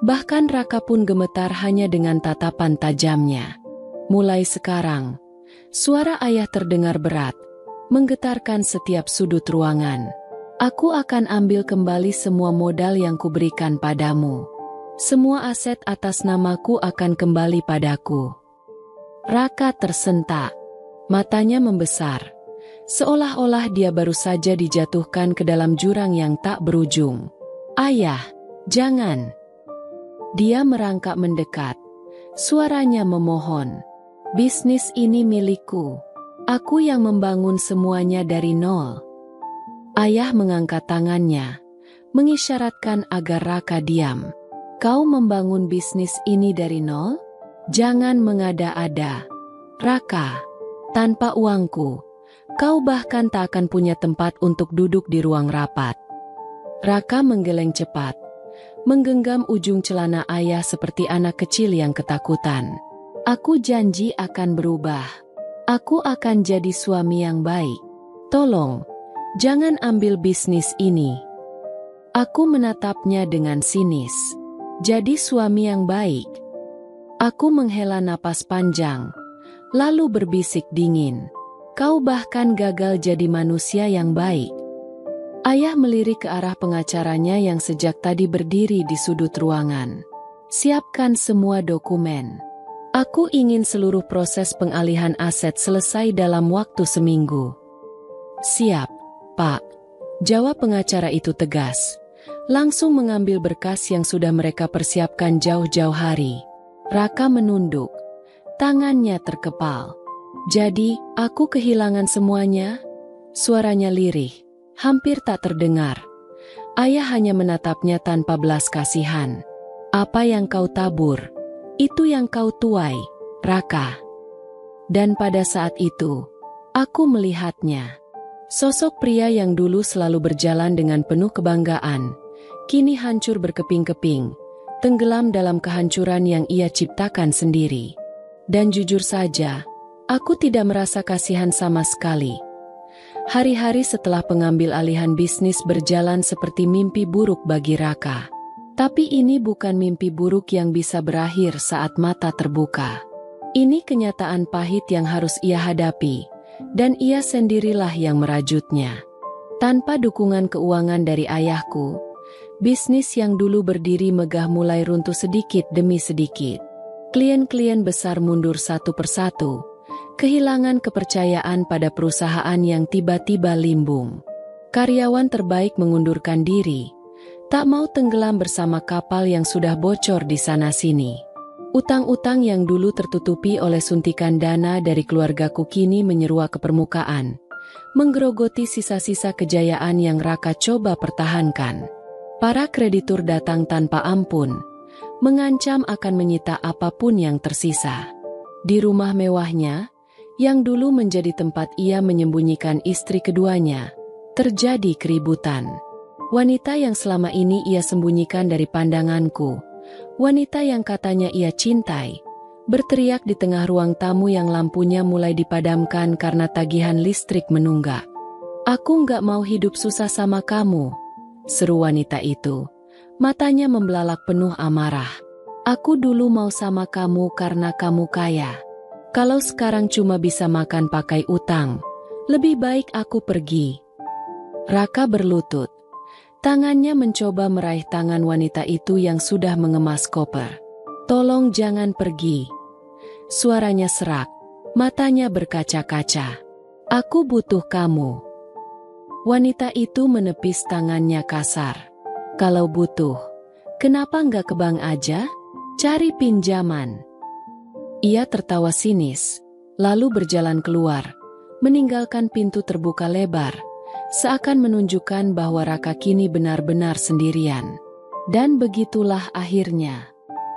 Bahkan Raka pun gemetar hanya dengan tatapan tajamnya. Mulai sekarang, suara ayah terdengar berat, menggetarkan setiap sudut ruangan. Aku akan ambil kembali semua modal yang kuberikan padamu. Semua aset atas namaku akan kembali padaku. Raka tersentak. Matanya membesar. Seolah-olah dia baru saja dijatuhkan ke dalam jurang yang tak berujung. Ayah, jangan. Dia merangkak mendekat. Suaranya memohon. Bisnis ini milikku. Aku yang membangun semuanya dari nol. Ayah mengangkat tangannya, mengisyaratkan agar Raka diam. Kau membangun bisnis ini dari nol? Jangan mengada-ada. Raka, tanpa uangku, kau bahkan tak akan punya tempat untuk duduk di ruang rapat. Raka menggeleng cepat, menggenggam ujung celana ayah seperti anak kecil yang ketakutan. Aku janji akan berubah. Aku akan jadi suami yang baik. Tolong, jangan ambil bisnis ini. Aku menatapnya dengan sinis. Jadi suami yang baik. Aku menghela napas panjang, lalu berbisik dingin. Kau bahkan gagal jadi manusia yang baik. Ayah melirik ke arah pengacaranya yang sejak tadi berdiri di sudut ruangan. Siapkan semua dokumen. Aku ingin seluruh proses pengalihan aset selesai dalam waktu seminggu. Siap, Pak. Jawab pengacara itu tegas. Langsung mengambil berkas yang sudah mereka persiapkan jauh-jauh hari. Raka menunduk. Tangannya terkepal. Jadi, aku kehilangan semuanya? Suaranya lirih, hampir tak terdengar. Ayah hanya menatapnya tanpa belas kasihan. Apa yang kau tabur, itu yang kau tuai, Raka. Dan pada saat itu, aku melihatnya. Sosok pria yang dulu selalu berjalan dengan penuh kebanggaan, kini hancur berkeping-keping, tenggelam dalam kehancuran yang ia ciptakan sendiri. Dan jujur saja, aku tidak merasa kasihan sama sekali. Hari-hari setelah pengambil alihan bisnis berjalan seperti mimpi buruk bagi Raka. Tapi ini bukan mimpi buruk yang bisa berakhir saat mata terbuka. Ini kenyataan pahit yang harus ia hadapi, dan ia sendirilah yang merajutnya. Tanpa dukungan keuangan dari ayahku, bisnis yang dulu berdiri megah mulai runtuh sedikit demi sedikit. Klien-klien besar mundur satu persatu, kehilangan kepercayaan pada perusahaan yang tiba-tiba limbung. Karyawan terbaik mengundurkan diri, tak mau tenggelam bersama kapal yang sudah bocor di sana-sini. Utang-utang yang dulu tertutupi oleh suntikan dana dari keluargaku kini menyeruak ke permukaan, menggerogoti sisa-sisa kejayaan yang Raka coba pertahankan. Para kreditur datang tanpa ampun, mengancam akan menyita apapun yang tersisa. Di rumah mewahnya, yang dulu menjadi tempat ia menyembunyikan istri keduanya, terjadi keributan. Wanita yang selama ini ia sembunyikan dari pandanganku, wanita yang katanya ia cintai, berteriak di tengah ruang tamu yang lampunya mulai dipadamkan karena tagihan listrik menunggak. "Aku nggak mau hidup susah sama kamu," seru wanita itu. Matanya membelalak penuh amarah. Aku dulu mau sama kamu karena kamu kaya. Kalau sekarang cuma bisa makan pakai utang, lebih baik aku pergi. Raka berlutut. Tangannya mencoba meraih tangan wanita itu yang sudah mengemas koper. Tolong jangan pergi. Suaranya serak, matanya berkaca-kaca. Aku butuh kamu. Wanita itu menepis tangannya kasar. Kalau butuh, kenapa nggak ke bank aja? Cari pinjaman. Ia tertawa sinis, lalu berjalan keluar, meninggalkan pintu terbuka lebar, seakan menunjukkan bahwa Raka kini benar-benar sendirian. Dan begitulah akhirnya.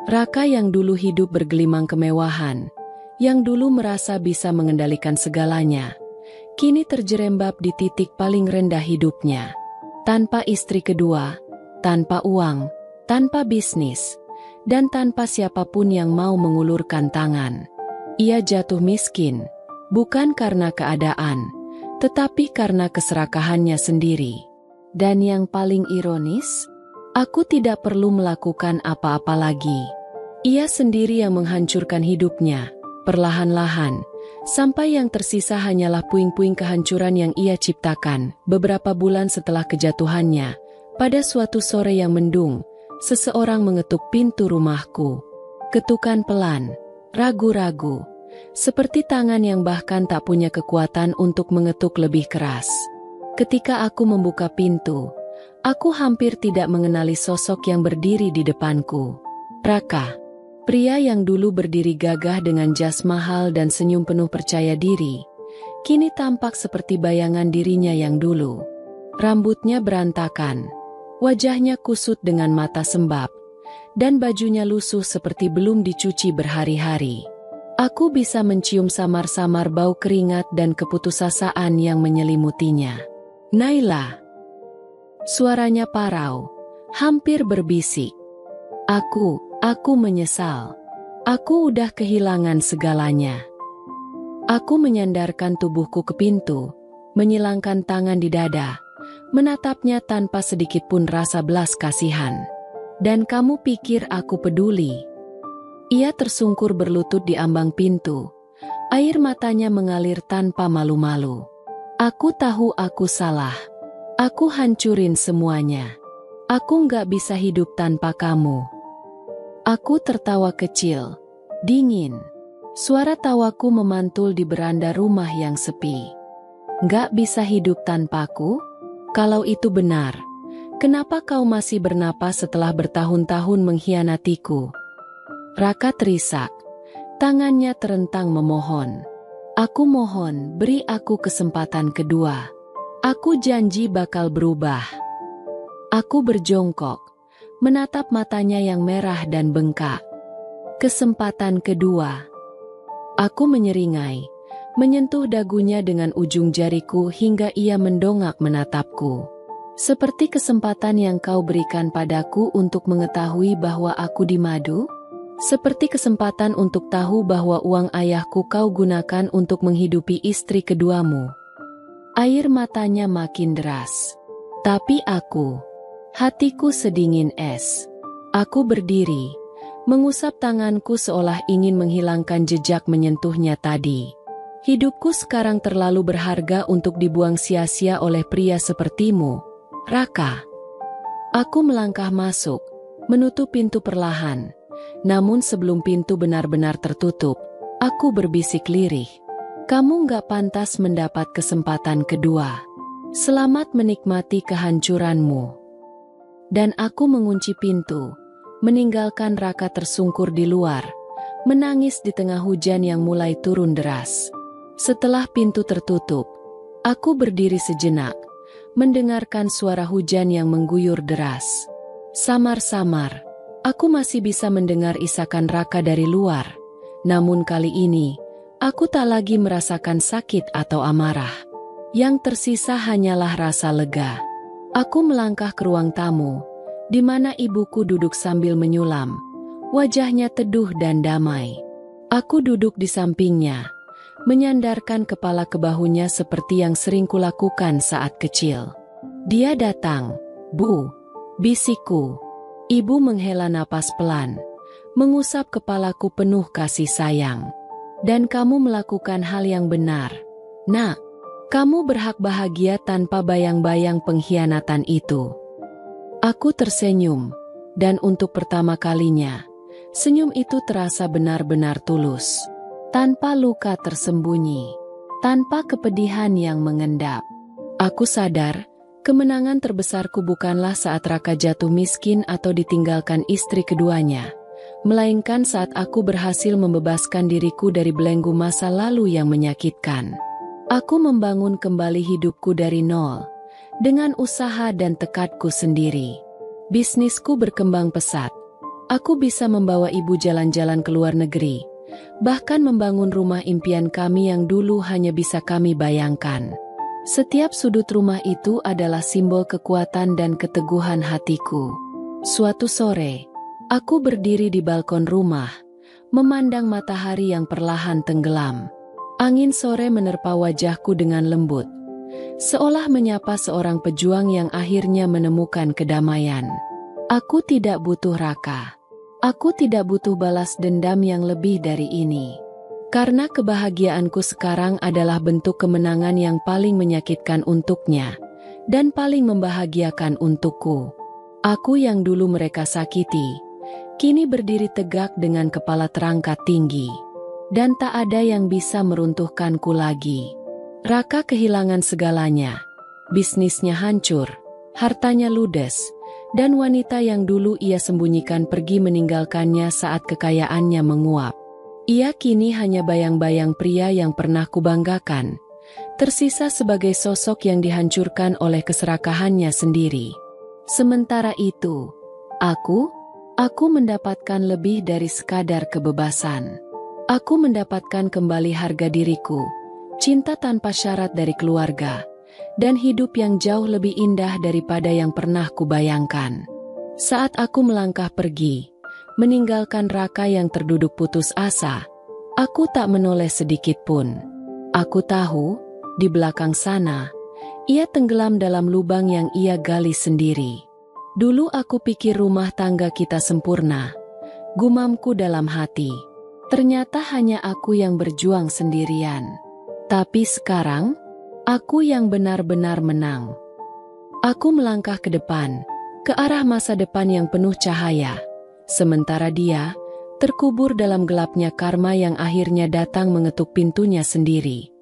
Raka yang dulu hidup bergelimang kemewahan, yang dulu merasa bisa mengendalikan segalanya, kini terjerembab di titik paling rendah hidupnya. Tanpa istri kedua, tanpa uang, tanpa bisnis, dan tanpa siapapun yang mau mengulurkan tangan. Ia jatuh miskin, bukan karena keadaan, tetapi karena keserakahannya sendiri. Dan yang paling ironis, aku tidak perlu melakukan apa-apa lagi. Ia sendiri yang menghancurkan hidupnya, perlahan-lahan, sampai yang tersisa hanyalah puing-puing kehancuran yang ia ciptakan. Beberapa bulan setelah kejatuhannya, pada suatu sore yang mendung, seseorang mengetuk pintu rumahku. Ketukan pelan, ragu-ragu, seperti tangan yang bahkan tak punya kekuatan untuk mengetuk lebih keras. Ketika aku membuka pintu, aku hampir tidak mengenali sosok yang berdiri di depanku. Raka, pria yang dulu berdiri gagah dengan jas mahal dan senyum penuh percaya diri, kini tampak seperti bayangan dirinya yang dulu. Rambutnya berantakan, wajahnya kusut dengan mata sembab, dan bajunya lusuh seperti belum dicuci berhari-hari. Aku bisa mencium samar-samar bau keringat dan keputusasaan yang menyelimutinya. Naila. Suaranya parau, hampir berbisik. Aku menyesal. Aku udah kehilangan segalanya. Aku menyandarkan tubuhku ke pintu, menyilangkan tangan di dada, menatapnya tanpa sedikit pun rasa belas kasihan. Dan kamu pikir aku peduli? Ia tersungkur berlutut di ambang pintu. Air matanya mengalir tanpa malu-malu. Aku tahu aku salah. Aku hancurin semuanya. Aku nggak bisa hidup tanpa kamu. Aku tertawa kecil, dingin. Suara tawaku memantul di beranda rumah yang sepi. Nggak bisa hidup tanpaku? Kalau itu benar, kenapa kau masih bernapas setelah bertahun-tahun mengkhianatiku? Raka terisak, tangannya terentang memohon. Aku mohon, beri aku kesempatan kedua. Aku janji bakal berubah. Aku berjongkok, menatap matanya yang merah dan bengkak. Kesempatan kedua. Aku menyeringai, menyentuh dagunya dengan ujung jariku hingga ia mendongak menatapku. Seperti kesempatan yang kau berikan padaku untuk mengetahui bahwa aku di madu? Seperti kesempatan untuk tahu bahwa uang ayahku kau gunakan untuk menghidupi istri keduamu. Air matanya makin deras. Tapi hatiku sedingin es. Aku berdiri, mengusap tanganku seolah ingin menghilangkan jejak menyentuhnya tadi. Hidupku sekarang terlalu berharga untuk dibuang sia-sia oleh pria sepertimu, Raka. Aku melangkah masuk, menutup pintu perlahan. Namun sebelum pintu benar-benar tertutup, aku berbisik lirih. Kamu nggak pantas mendapat kesempatan kedua. Selamat menikmati kehancuranmu. Dan aku mengunci pintu, meninggalkan Raka tersungkur di luar, menangis di tengah hujan yang mulai turun deras. Setelah pintu tertutup, aku berdiri sejenak, mendengarkan suara hujan yang mengguyur deras. Samar-samar, aku masih bisa mendengar isakan Raka dari luar. Namun kali ini, aku tak lagi merasakan sakit atau amarah. Yang tersisa hanyalah rasa lega. Aku melangkah ke ruang tamu, di mana ibuku duduk sambil menyulam. Wajahnya teduh dan damai. Aku duduk di sampingnya, menyandarkan kepala ke bahunya seperti yang sering kulakukan saat kecil. Dia datang, Bu, bisikku. Ibu menghela napas pelan, mengusap kepalaku penuh kasih sayang. Dan kamu melakukan hal yang benar. Nak, kamu berhak bahagia tanpa bayang-bayang pengkhianatan itu. Aku tersenyum, dan untuk pertama kalinya, senyum itu terasa benar-benar tulus. Tanpa luka tersembunyi, tanpa kepedihan yang mengendap. Aku sadar, kemenangan terbesarku bukanlah saat Raka jatuh miskin atau ditinggalkan istri keduanya, melainkan saat aku berhasil membebaskan diriku dari belenggu masa lalu yang menyakitkan. Aku membangun kembali hidupku dari nol, dengan usaha dan tekadku sendiri. Bisnisku berkembang pesat. Aku bisa membawa ibu jalan-jalan ke luar negeri, bahkan membangun rumah impian kami yang dulu hanya bisa kami bayangkan. Setiap sudut rumah itu adalah simbol kekuatan dan keteguhan hatiku. Suatu sore, aku berdiri di balkon rumah, memandang matahari yang perlahan tenggelam. Angin sore menerpa wajahku dengan lembut, seolah menyapa seorang pejuang yang akhirnya menemukan kedamaian. Aku tidak butuh Raka. Aku tidak butuh balas dendam yang lebih dari ini. Karena kebahagiaanku sekarang adalah bentuk kemenangan yang paling menyakitkan untuknya, dan paling membahagiakan untukku. Aku yang dulu mereka sakiti, kini berdiri tegak dengan kepala terangkat tinggi. Dan tak ada yang bisa meruntuhkanku lagi. Raka kehilangan segalanya. Bisnisnya hancur, hartanya ludes, dan wanita yang dulu ia sembunyikan pergi meninggalkannya saat kekayaannya menguap. Ia kini hanya bayang-bayang pria yang pernah kubanggakan, tersisa sebagai sosok yang dihancurkan oleh keserakahannya sendiri. Sementara itu, aku mendapatkan lebih dari sekadar kebebasan. Aku mendapatkan kembali harga diriku, cinta tanpa syarat dari keluarga, dan hidup yang jauh lebih indah daripada yang pernah kubayangkan. Saat aku melangkah pergi, meninggalkan Raka yang terduduk putus asa, aku tak menoleh sedikit pun. Aku tahu, di belakang sana, ia tenggelam dalam lubang yang ia gali sendiri. Dulu aku pikir rumah tangga kita sempurna, gumamku dalam hati. Ternyata hanya aku yang berjuang sendirian. Tapi sekarang, aku yang benar-benar menang. Aku melangkah ke depan, ke arah masa depan yang penuh cahaya. Sementara dia, terkubur dalam gelapnya karma yang akhirnya datang mengetuk pintunya sendiri.